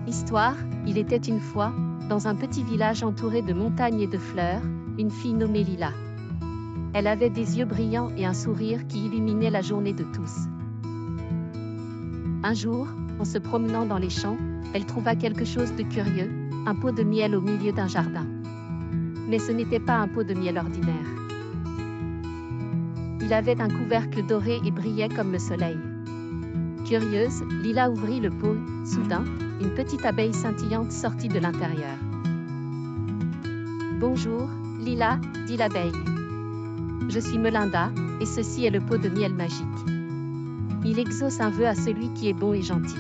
Histoire, il était une fois, dans un petit village entouré de montagnes et de fleurs, une fille nommée Lila. Elle avait des yeux brillants et un sourire qui illuminait la journée de tous. Un jour, en se promenant dans les champs, elle trouva quelque chose de curieux, un pot de miel au milieu d'un jardin. Mais ce n'était pas un pot de miel ordinaire. Il avait un couvercle doré et brillait comme le soleil. Curieuse, Lila ouvrit le pot. Soudain, une petite abeille scintillante sortit de l'intérieur. « Bonjour, Lila, dit l'abeille. Je suis Melinda, et ceci est le pot de miel magique. Il exauce un vœu à celui qui est bon et gentil. »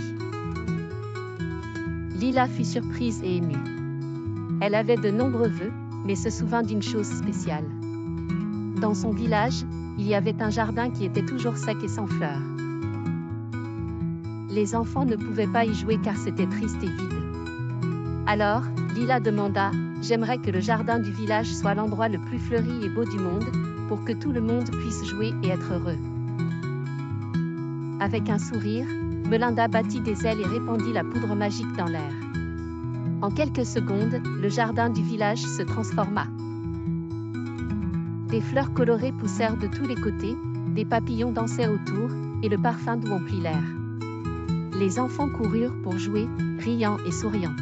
Lila fut surprise et émue. Elle avait de nombreux vœux, mais se souvint d'une chose spéciale. Dans son village, il y avait un jardin qui était toujours sec et sans fleurs. Les enfants ne pouvaient pas y jouer car c'était triste et vide. Alors, Lila demanda « J'aimerais que le jardin du village soit l'endroit le plus fleuri et beau du monde, pour que tout le monde puisse jouer et être heureux. » Avec un sourire, Melinda battit des ailes et répandit la poudre magique dans l'air. En quelques secondes, le jardin du village se transforma. Des fleurs colorées poussèrent de tous les côtés, des papillons dansaient autour, et le parfum doux emplit l'air. Les enfants coururent pour jouer, riant et souriant.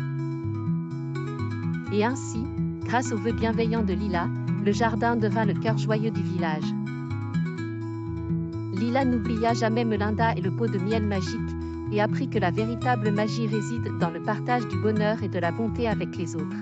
Et ainsi, grâce aux vœux bienveillants de Lila, le jardin devint le cœur joyeux du village. Lila n'oublia jamais Melinda et le pot de miel magique, et apprit que la véritable magie réside dans le partage du bonheur et de la bonté avec les autres.